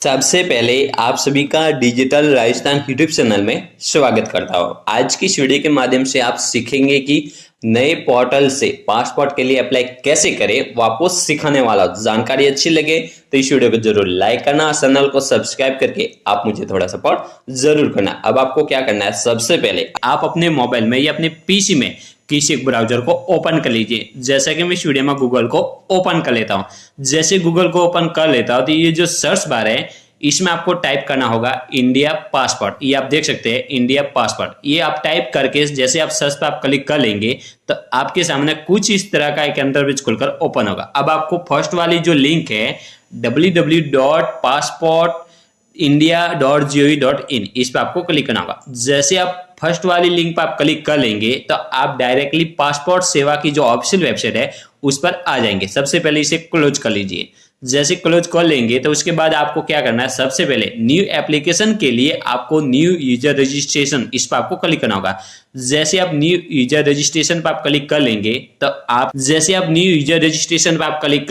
सबसे पहले आप सभी का डिजिटल राजस्थान यूट्यूब चैनल में स्वागत करता हूँ। आज की इस वीडियो के माध्यम से आप सीखेंगे कि नए पोर्टल से पासपोर्ट के लिए अप्लाई कैसे करें, वो आपको सिखाने वाला हूं। जानकारी अच्छी लगे तो इस वीडियो को जरूर लाइक करना, चैनल को सब्सक्राइब करके आप मुझे थोड़ा सपोर्ट जरूर करना। अब आपको क्या करना है, सबसे पहले आप अपने मोबाइल में या अपने पीसी में किसी एक ब्राउजर को ओपन कर लीजिए। जैसा कि मैं इस वीडियो में गूगल को ओपन कर लेता हूं। जैसे गूगल को ओपन कर लेता हूं तो ये जो सर्च बार है इसमें आपको टाइप करना होगा इंडिया पासपोर्ट। ये आप देख सकते हैं इंडिया पासपोर्ट। ये आप टाइप करके जैसे आप सर्च पे आप क्लिक कर लेंगे तो आपके सामने कुछ इस तरह का एक इंटरफेस खुलकर ओपन होगा। अब आपको फर्स्ट वाली जो लिंक है www.passportindia.gov.in इस पर आपको क्लिक करना होगा। जैसे आप फर्स्ट वाली लिंक पर आप क्लिक कर लेंगे तो आप डायरेक्टली पासपोर्ट सेवा की जो ऑफिशियल वेबसाइट है उस पर आ जाएंगे। सबसे पहले इसे क्लोज कर लीजिए। जैसे क्लोज कर लेंगे तो उसके बाद आपको क्या करना है, सबसे पहले न्यू एप्लीकेशन के लिए आपको न्यू यूजर रजिस्ट्रेशन इस पर आपको क्लिक करना होगा। जैसे आप न्यू यूजर रजिस्ट्रेशन पर आप क्लिक कर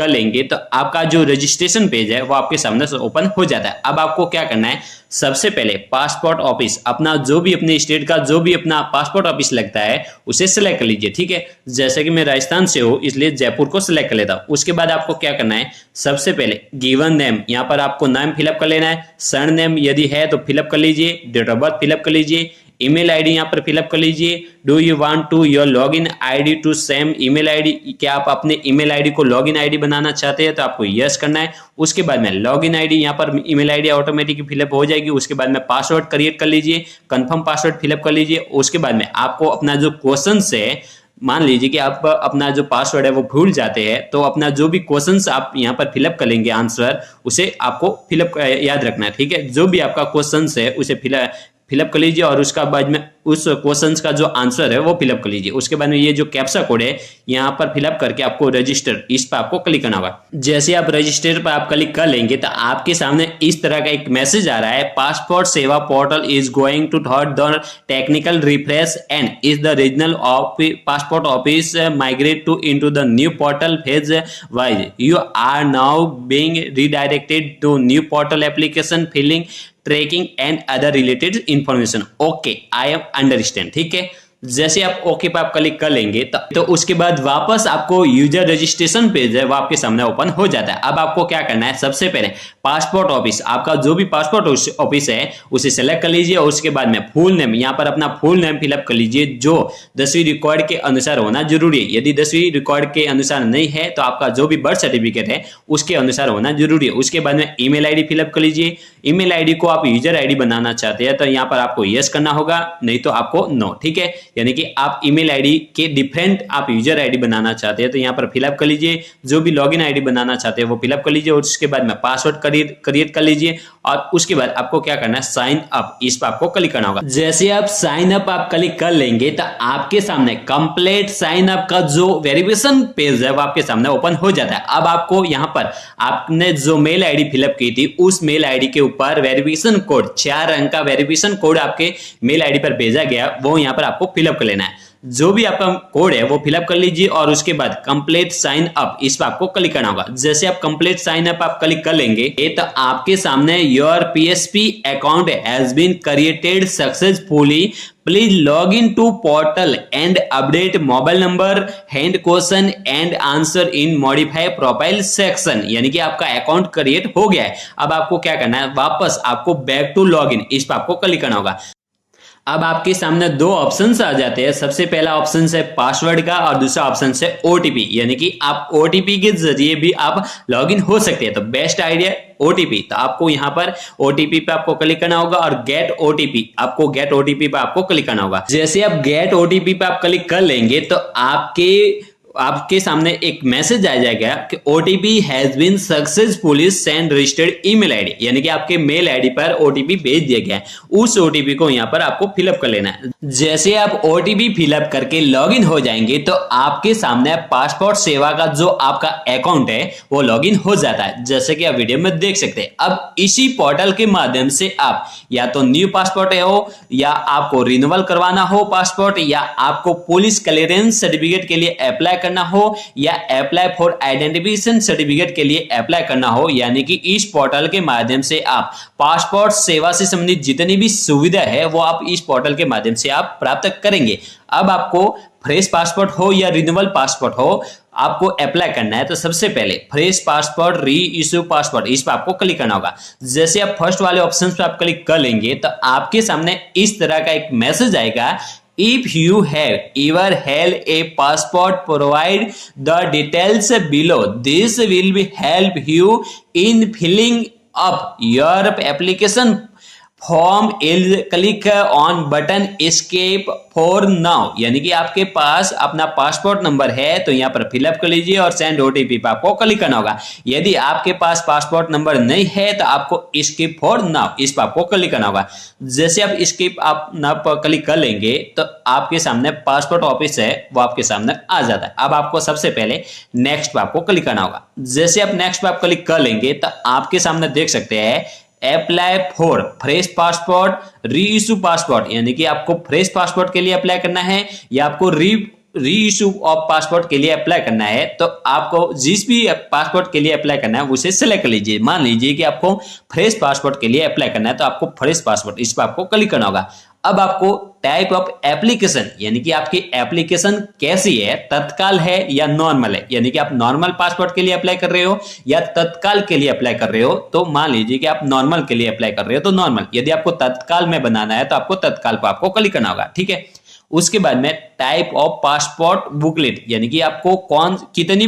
लेंगे तो आपका जो रजिस्ट्रेशन पेज है वो आपके सामने से ओपन हो जाता है। अब आपको क्या करना है, सबसे पहले पासपोर्ट ऑफिस अपना जो भी अपने स्टेट का जो भी अपना पासपोर्ट ऑफिस लगता है उसे सिलेक्ट कर लीजिए। ठीक है, जैसे कि मैं राजस्थान से हूं इसलिए जयपुर को सिलेक्ट कर लेता हूं। उसके बाद आपको क्या करना है, सबसे पहले गिवन नेम यहाँ पर आपको नाम फिलअप कर लेना है। सर नेम यदि है तो फिलअप कर लीजिए। डेट ऑफ बर्थ फिलअप कर लीजिए। ईमेल आईडी यहाँ पर फिलअप कर लीजिए। Do you want to your login ID to same email ID, क्या आप अपने ईमेल आईडी को लॉगिन आईडी बनाना चाहते हैं तो आपको यस करना है। उसके बाद में लॉगिन आईडी यहाँ पर ईमेल आईडी ऑटोमेटिक फिलअप हो जाएगी। उसके बाद में पासवर्ड क्रिएट कर लीजिए, कंफर्म पासवर्ड फिलअप कर लीजिए। उसके बाद में आपको अपना जो क्वेश्चन है, मान लीजिए कि आप अपना जो पासवर्ड है वो भूल जाते हैं तो अपना जो भी क्वेश्चंस आप यहाँ पर फिलअप करेंगे आंसर उसे आपको फिलअप याद रखना है। ठीक है, जो भी आपका क्वेश्चंस है उसे फिलअप कर लीजिए और उसका बाद में उस क्वेश्चंस का जो आंसर है वो फिलअप कर लीजिए। उसके बाद में ये जो कैप्चा कोड है यहाँ पर फिलअप करके आपको रजिस्टर इस पर आपको क्लिक करना होगा। जैसे आप रजिस्टर पर आप क्लिक कर लेंगे तो आपके सामने इस तरह का एक मैसेज आ रहा है, passport Seva portal is going to thought the technical refresh and is the regional passport office migrate to into the new portal phase wise you are now being redirected to new portal application filling tracking and other related information. Okay, I am understand. ठीक है, जैसे आप okay पे आप click कर लेंगे तो उसके बाद वापस आपको यूजर रजिस्ट्रेशन पेज है वो आपके सामने ओपन हो जाता है। अब आपको क्या करना है, सबसे पहले पासपोर्ट ऑफिस आपका जो भी पासपोर्ट ऑफिस है उसे सेलेक्ट कर लीजिए। और उसके बाद में फुल नेम यहाँ पर अपना फुल नेम फिलअप कर लीजिए जो 10वीं रिकॉर्ड के अनुसार होना जरूरी है। यदि 10वीं रिकॉर्ड के अनुसार नहीं है तो आपका जो भी बर्थ सर्टिफिकेट है उसके अनुसार होना जरूरी है। उसके बाद में ईमेल आईडी फिलअप कर लीजिए। ईमेल आईडी को आप यूजर आईडी बनाना चाहते हैं तो यहाँ पर आपको यस करना होगा, नहीं तो आपको नो। ठीक है, यानी कि आप ईमेल आईडी के डिफरेंट आप यूजर आईडी बनाना चाहते हैं तो यहाँ पर फिलअप कर लीजिए। जो भी लॉगिन आईडी बनाना चाहते हैं वो फिलअप कर लीजिए और उसके बाद में पासवर्ड क्रिएट कर लीजिए। और उसके बाद आपको क्या करना है, साइन अप इस पर आपको क्लिक करना होगा। जैसे आप साइन अप आप क्लिक कर लेंगे तो आपके सामने कंप्लीट साइन अप का जो वेरिफिकेशन पेज है वो आपके सामने ओपन हो जाता है। अब आपको यहाँ पर आपने जो मेल आईडी फिलअप की थी उस मेल आईडी के ऊपर वेरिफिकेशन कोड 4 अंक का वेरिफिकेशन कोड आपके मेल आईडी पर भेजा गया वो यहाँ पर आपको फिलअप कर लेना है। जो भी आपका कोड है वो फिलअप कर लीजिए और उसके बाद कंप्लीट साइन अप इस पर आपको क्लिक करना होगा। जैसे आप कंप्लीट साइन अप आप क्लिक कर लेंगे तो आपके सामने your PSP account has been created successfully, please log in to portal and update mobile number hint question and answer in modify profile section. यानी कि आपका अकाउंट क्रिएट हो गया है। अब आपको क्या करना है, वापस आपको बैक टू लॉग इन इस पर आपको क्लिक करना होगा। अब आपके सामने 2 ऑप्शंस आ जाते हैं। सबसे पहला ऑप्शन है पासवर्ड का और दूसरा ऑप्शन है ओटीपी, यानी कि आप ओटीपी के जरिए भी आप लॉगिन हो सकते हैं। तो बेस्ट आइडिया ओटीपी, तो आपको यहाँ पर ओटीपी पे आपको क्लिक करना होगा और गेट ओटीपी पे आपको क्लिक करना होगा। जैसे आप गेट ओटीपी पे आप क्लिक कर लेंगे तो आपके सामने एक मैसेज आ जाएगा कि OTP has been successfully send registered email ID, यानी कि आपके मेल आईडी पर ओटीपी भेज दिया गया है। उस ओटीपी को यहाँ पर आपको फिलअप कर लेना है। जैसे आप ओटीपी फिलअप करके लॉगिन हो जाएंगे तो आपके सामने पासपोर्ट सेवा का जो आपका अकाउंट है वो लॉगिन हो जाता है, जैसे कि आप वीडियो में देख सकते हैं। अब इसी पोर्टल के माध्यम से आप या तो न्यू पासपोर्ट हो या आपको रिन्यूअल करवाना हो पासपोर्ट या आपको पुलिस क्लियरेंस सर्टिफिकेट के लिए अप्लाई करना हो या अप्लाई फॉर आइडेंटिफिकेशन सर्टिफिकेट के लिए अप्लाई करना हो, यानी कि इस पोर्टल के माध्यम से आप पासपोर्ट सेवा से संबंधित जितनी भी सुविधा है वो आप इस पोर्टल के माध्यम से आप प्राप्त करेंगे। अब आपको फ्रेश पासपोर्ट हो या रिन्यूअल पासपोर्ट हो, आपको अप्लाई करना है तो सबसे पहले फ्रेश पासपोर्ट, री इश्यू पासपोर्ट, इस पर आपको क्लिक करना होगा। जैसे आप फर्स्ट वाले ऑप्शन पे आप क्लिक कर लेंगे तो आपके सामने इस तरह का एक मैसेज आएगा, If you have ever held a passport, provide the details below. This will be help you in filling up your application form. Click on button escape for now, यानी कि आपके पास अपना पासपोर्ट नंबर है तो यहाँ पर fill up कर लीजिए और सेंड ओटीपी पर आपको क्लिक करना होगा। यदि आपके पास पासपोर्ट नंबर नहीं है तो आपको एस्केप फॉर नाउ, इस पर आपको क्लिक करना होगा। जैसे आप एस्केप आप नाउ पर क्लिक कर लेंगे तो आपके सामने पासपोर्ट ऑफिस है वो आपके सामने आ जाता है। अब आपको सबसे पहले नेक्स्ट पर आपको क्लिक करना होगा। जैसे आप नेक्स्ट पर आप क्लिक कर लेंगे तो आपके सामने देख सकते हैं अप्लाई फॉर फ्रेश पासपोर्ट, री इशू पासपोर्ट, यानी कि आपको फ्रेश पासपोर्ट के लिए अप्लाई करना है या आपको री इशू ऑफ पासपोर्ट के लिए अप्लाई करना है। तो आपको जिस भी पासपोर्ट के लिए अप्लाई करना है उसे सिलेक्ट कर लीजिए। मान लीजिए कि आपको फ्रेश पासपोर्ट के लिए अप्लाई करना है तो आपको फ्रेश पासपोर्ट, इस पर आपको क्लिक करना होगा। अब आपको टाइप ऑफ एप्लीकेशन, यानी कि आपकी एप्लीकेशन कैसी है, तत्काल है या नॉर्मल है, यानी कि आप नॉर्मल पासपोर्ट के लिए अप्लाई कर रहे हो या तत्काल के लिए अप्लाई कर रहे हो। तो मान लीजिए कि आप नॉर्मल के लिए अप्लाई कर रहे हो तो नॉर्मल, यदि आपको तत्काल में बनाना है तो आपको तत्काल पर आपको क्लिक करना होगा, ठीक है। उसके बाद में टाइप ऑफ पासपोर्ट बुकलेट, यानी कि आपको कितनी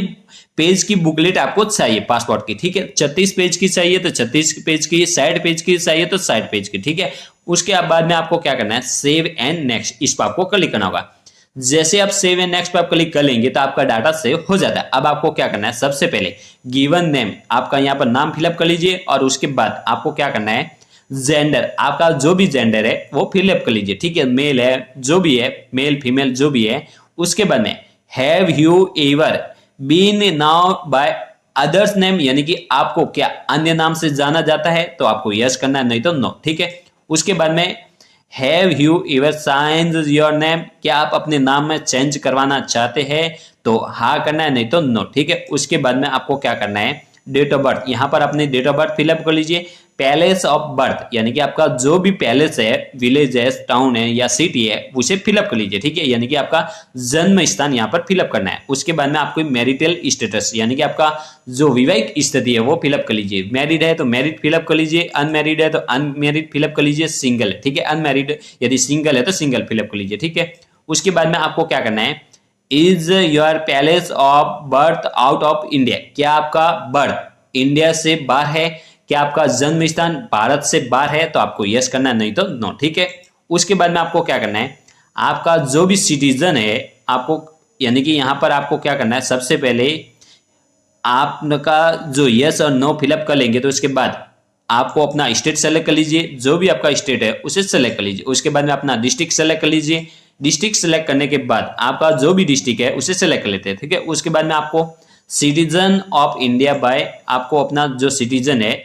पेज की बुकलेट आपको चाहिए पासपोर्ट की, ठीक है। 36 पेज की चाहिए तो 36 पेज की, 60 पेज की चाहिए तो 60 पेज की, ठीक है। उसके बाद में आपको क्या करना है, सेव एंड नेक्स्ट, इस पर आपको क्लिक करना होगा। जैसे आप सेव एंड नेक्स्ट पर आप क्लिक कर लेंगे तो आपका डाटा सेव हो जाता है। अब आपको क्या करना है, सबसे पहले गिवन नेम, आपका यहाँ पर नाम फिलअप कर लीजिए और उसके बाद आपको क्या करना है, जेंडर, आपका जो भी जेंडर है वो फिलअप कर लीजिए, ठीक है। मेल है, जो भी है, मेल फीमेल जो भी है। उसके बाद में have you ever been known by others name, यानी कि आपको क्या अन्य नाम से जाना जाता है तो आपको यस करना है, नहीं तो नो, ठीक है। उसके बाद में have you ever change your name, क्या आप अपने नाम में चेंज करवाना चाहते हैं तो हाँ करना है, नहीं तो नो, ठीक है। उसके बाद में आपको क्या करना है, डेट ऑफ बर्थ, यहाँ पर अपनी डेट ऑफ बर्थ फिलअप कर लीजिए। पैलेस ऑफ बर्थ, यानी कि आपका जो भी पैलेस है, विलेज है, टाउन है या सिटी है उसे फिलअप कर लीजिए, ठीक है। यानी कि आपका जन्म स्थान यहाँ पर फिलअप करना है। उसके बाद में आपको मैरिटल स्टेटस, यानी कि आपका जो विवाहित स्थिति है वो फिलअप कर लीजिए। मैरिड है तो मैरिड फिलअप कर लीजिए, अनमैरिड है तो अनमैरिड फिलअप कर लीजिए, सिंगल है, ठीक है। अनमैरिड यदि सिंगल है तो सिंगल फिलअप कर लीजिए, ठीक है। उसके बाद में आपको क्या करना है, is your palace of birth out of India, क्या आपका बर्थ इंडिया से बाहर है, क्या आपका जन्म स्थान भारत से बाहर है तो आपको यस करना है, नहीं तो नो, ठीक है। उसके बाद में आपको क्या करना है, आपका जो भी सिटीजन है आपको, यानी कि यहां पर आपको क्या करना है, सबसे पहले आपका जो यस और नो फिलअप कर लेंगे तो उसके बाद आपको अपना स्टेट सेलेक्ट कर लीजिए, जो भी आपका स्टेट है उसे सेलेक्ट कर लीजिए। उसके बाद में अपना डिस्ट्रिक्ट सेलेक्ट कर लीजिए। डिस्ट्रिक्ट सेलेक्ट करने के बाद आपका जो भी डिस्ट्रिक्ट है उसे सेलेक्ट कर लेते हैं, ठीक है। उसके बाद में आपको सिटीजन ऑफ इंडिया बाय, आपको अपना जो सिटीजन है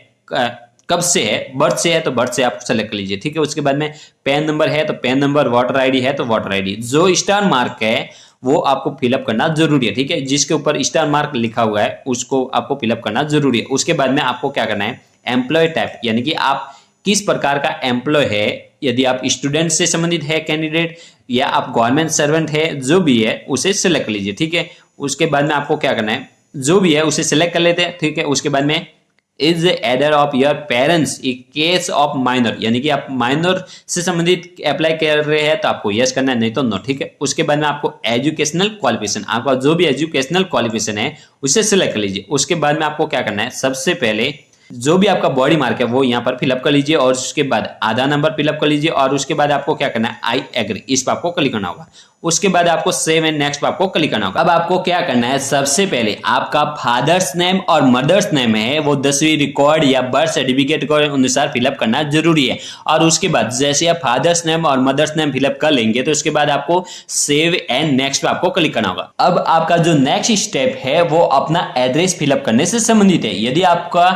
कब से है, बर्थ से है तो बर्थ से आप सेलेक्ट कर लीजिए, ठीक है। उसके बाद में पैन नंबर है तो पैन नंबर, वोटर आईडी है तो वोटर आईडी, जो स्टार मार्क है वो आपको फिलअप करना जरूरी है, ठीक है। जिसके ऊपर स्टार मार्क लिखा हुआ है उसको आपको फिलअप करना जरूरी है। उसके बाद में आपको क्या करना है, एम्प्लॉय टाइप, यानी कि आप किस प्रकार का एम्प्लॉय है, यदि आप स्टूडेंट से संबंधित है कैंडिडेट या आप गवर्नमेंट सर्वेंट है, जो भी है उसे सिलेक्ट कर लीजिए, ठीक है। उसके बाद में आपको क्या करना है, जो भी है उसे सिलेक्ट कर लेते हैं, ठीक है। उसके बाद में is adder of your parents in case of minor, यानी कि आप माइनर से संबंधित अप्लाई कर रहे हैं तो आपको यस करना है, नहीं तो नो, ठीक है। उसके बाद में आपको एजुकेशनल क्वालिफिकेशन, आपका जो भी एजुकेशनल क्वालिफिकेशन है उसे सिलेक्ट कर लीजिए। उसके बाद में आपको क्या करना है, सबसे पहले जो भी आपका बॉडी मार्क है वो यहाँ पर फिलअप कर लीजिए और उसके बाद आधार नंबर फिलअप कर लीजिए और उसके बाद आपको क्या करना है, आई एग्री, इस पर आपको क्लिक करना होगा। उसके बाद आपको सेव एंड नेक्स्ट पर आपको क्लिक करना होगा। अब आपको क्या करना है, सबसे पहले आपका फादर्स नेम और मदर्स नेम है वो 10वीं रिकॉर्ड या बर्थ सर्टिफिकेट के अनुसार फिलअप करना जरूरी है। और उसके बाद जैसे आप फादर्स नेम और मदर्स नेम फिलअप कर लेंगे तो उसके बाद आपको सेव एंड नेक्स्ट पर आपको क्लिक करना होगा। अब आपका जो नेक्स्ट स्टेप है वो अपना एड्रेस फिलअप करने से संबंधित है। यदि आपका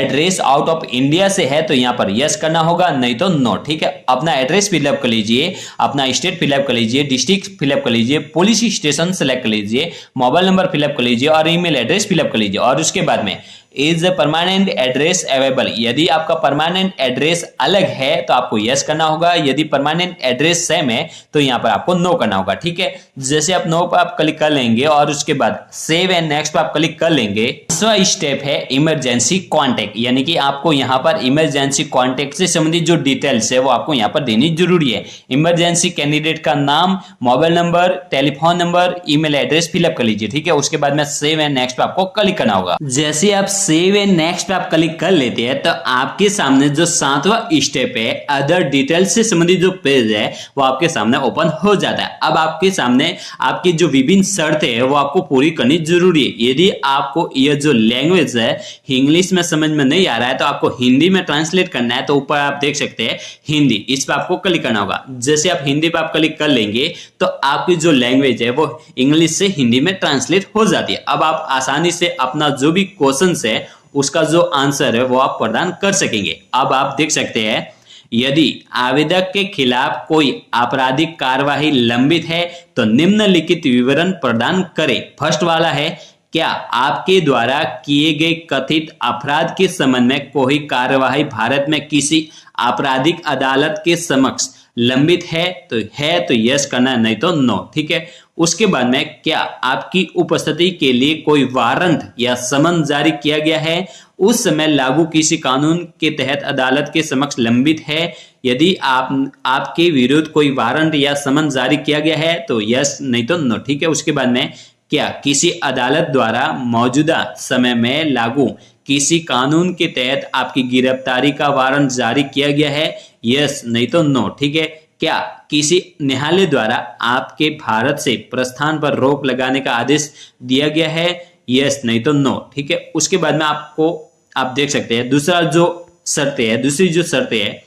एड्रेस आउट ऑफ इंडिया से है तो यहाँ पर यस करना होगा, नहीं तो नो। ठीक है, अपना एड्रेस फिलअप कर लीजिए, अपना स्टेट फिलअप कर लीजिए, डिस्ट्रिक्ट फिलअप कर लीजिए, पुलिस स्टेशन सेलेक्ट कर लीजिए, मोबाइल नंबर फिलअप कर लीजिए और ईमेल एड्रेस फिलअप कर लीजिए। और उसके बाद में इज परमानेंट एड्रेस अवेलेबल, यदि आपका परमानेंट एड्रेस अलग है तो आपको यस करना होगा, यदि परमानेंट एड्रेस सेम है तो यहाँ पर आपको नो करना होगा। ठीक है, जैसे आप नो पर आप क्लिक कर लेंगे और उसके बाद सेव एंड नेक्स्ट पर आप क्लिक कर लेंगे। दूसरा स्टेप है इमरजेंसी कॉन्टेक्ट, यानी कि आपको यहाँ पर इमरजेंसी कॉन्टेक्ट से संबंधित जो डिटेल्स है वो आपको यहाँ पर देनी जरूरी है। इमरजेंसी कैंडिडेट का नाम, mobile number, telephone number, email address fill up कर लीजिए। ठीक है, उसके बाद में सेव एंड नेक्स्ट पे आपको क्लिक करना होगा। जैसे आप सेव एंड नेक्स्ट पे आप क्लिक कर लेते हैं तो आपके सामने जो 7वां स्टेप है अदर डिटेल्स से संबंधित जो पेज है वो आपके सामने ओपन हो जाता है। अब आपके सामने आपकी जो विभिन्न शर्तें है वो आपको पूरी करनी जरूरी है। यदि आपको यह जो लैंग्वेज है इंग्लिश में समझ में नहीं आ रहा है तो आपको हिंदी में ट्रांसलेट करना है, तो ऊपर आप देख सकते हैं हिंदी, इस पर आपको क्लिक करना होगा। जैसे आप हिंदी पर आप क्लिक कर लेंगे तो आपकी जो लैंग्वेज है वो इंग्लिश से हिंदी में ट्रांसलेट हो जाती है। अब आप आसानी से अपना जो भी क्वेश्चन है उसका जो आंसर है वो आप प्रदान कर सकेंगे। अब आप देख सकते हैं यदि आवेदक के खिलाफ कोई आपराधिक कार्यवाही लंबित है तो निम्नलिखित विवरण प्रदान करें। फर्स्ट वाला है, क्या आपके द्वारा किए गए कथित अपराध के संबंध में कोई कार्यवाही भारत में किसी आपराधिक अदालत के समक्ष लंबित है तो यस करना, नहीं तो नो। ठीक है, उसके बाद में क्या आपकी उपस्थिति के लिए कोई वारंट या समन जारी किया गया है, उस समय लागू किसी कानून के तहत अदालत के समक्ष लंबित है। यदि आपके विरुद्ध कोई वारंट या समन जारी किया गया है तो यस, नहीं तो नो। ठीक है, उसके बाद में क्या किसी अदालत द्वारा मौजूदा समय में लागू किसी कानून के तहत आपकी गिरफ्तारी का वारंट जारी किया गया है, यस, नहीं तो नो। ठीक है, क्या किसी न्यायालय द्वारा आपके भारत से प्रस्थान पर रोक लगाने का आदेश दिया गया है, यस, नहीं तो नो। ठीक है, उसके बाद में आप देख सकते हैं दूसरी जो शर्त है,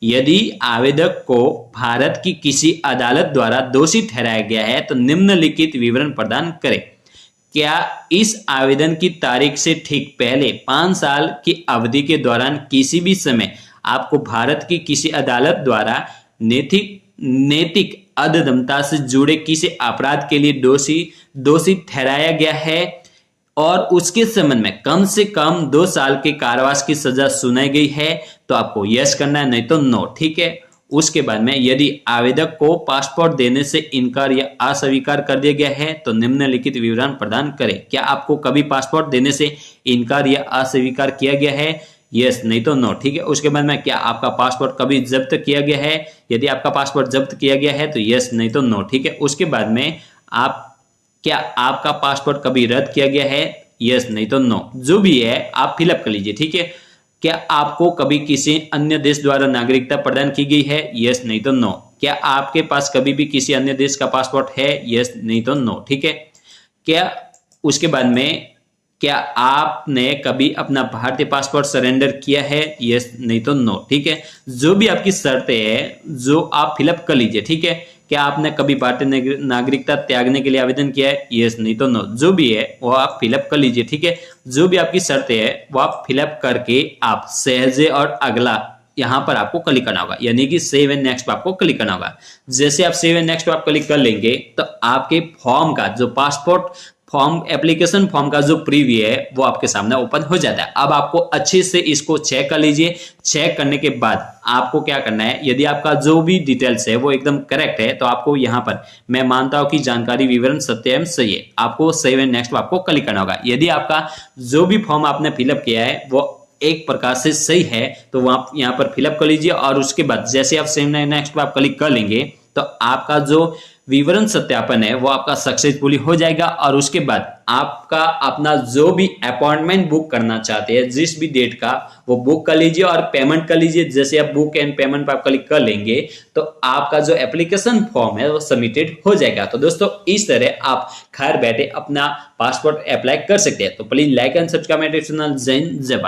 यदि आवेदक को भारत की किसी अदालत द्वारा दोषी ठहराया गया है तो निम्नलिखित विवरण प्रदान करें। क्या इस आवेदन की तारीख से ठीक पहले 5 साल की अवधि के दौरान किसी भी समय आपको भारत की किसी अदालत द्वारा नैतिक अधमता से जुड़े किसी अपराध के लिए दोषी ठहराया गया है और उसके संबंध में कम से कम 2 साल के कारावास की सजा सुनाई गई है तो आपको यस करना है, नहीं तो नो। ठीक है, उसके बाद में यदि आवेदक को पासपोर्ट देने से इनकार या अस्वीकार कर दिया गया है तो निम्नलिखित विवरण प्रदान करें। क्या आपको कभी पासपोर्ट देने से इनकार या अस्वीकार किया गया है, यस, नहीं तो नो। ठीक है, उसके बाद में क्या आपका पासपोर्ट कभी जब्त किया गया है, यदि आपका पासपोर्ट जब्त किया गया है तो यस, नहीं तो नो। ठीक है, उसके बाद में क्या आपका पासपोर्ट कभी रद्द किया गया है, यस, नहीं तो नो। जो भी है आप फिलअप कर लीजिए। ठीक है, क्या आपको कभी किसी अन्य देश द्वारा नागरिकता प्रदान की गई है, यस, नहीं तो नो। क्या आपके पास कभी भी किसी अन्य देश का पासपोर्ट है, यस, नहीं तो नो। ठीक है, क्या उसके बाद में क्या आपने कभी अपना भारतीय पासपोर्ट सरेंडर किया है, यस, नहीं तो नो। ठीक है, जो भी आपकी शर्तें है जो आप फिलअप कर लीजिए। ठीक है, क्या आपने कभी भारतीय नागरिकता त्यागने के लिए आवेदन किया है, यस, नहीं तो नो। जो भी है वो आप फिलअप कर लीजिए। ठीक है, जो भी आपकी शर्तें है वो आप फिलअप करके आप सहजे और अगला यहाँ पर आपको क्लिक करना होगा, यानी कि सेव एंड नेक्स्ट पर आपको क्लिक करना होगा। जैसे आप सेव एंड नेक्स्ट पर आप क्लिक कर लेंगे तो आपके फॉर्म का जो पासपोर्ट फॉर्म एप्लीकेशन फॉर्म का जो प्रीव्यू है वो आपके सामने ओपन हो जाता है। अब आपको अच्छे से इसको चेक कर लीजिए। चेक करने के बाद आपको क्या करना है, यदि आपका जो भी डिटेल्स है वो एकदम करेक्ट है तो आपको यहाँ पर मैं मानता हूं कि जानकारी विवरण सत्य एवं सही है, आपको सेव एंड नेक्स्ट पर आपको क्लिक करना होगा। यदि आपका जो भी फॉर्म आपने फिलअप किया है वो एक प्रकार से सही है तो वो आप यहाँ पर फिलअप कर लीजिए और उसके बाद जैसे आप सेव एंड नेक्स्ट पर आप क्लिक कर लेंगे तो आपका जो विवरण सत्यापन है वो आपका सक्सेसफुली हो जाएगा। और उसके बाद आपका अपना जो भी अपॉइंटमेंट बुक करना चाहते हैं जिस भी डेट का वो बुक कर लीजिए और पेमेंट कर लीजिए। जैसे आप बुक एंड पेमेंट पर आप क्लिक कर लेंगे तो आपका जो एप्लीकेशन फॉर्म है वो सबमिटेड हो जाएगा। तो दोस्तों इस तरह आप घर बैठे अपना पासपोर्ट अप्लाई कर सकते हैं। तो please like and subscribe my channel. जय हिंद, जय भारत।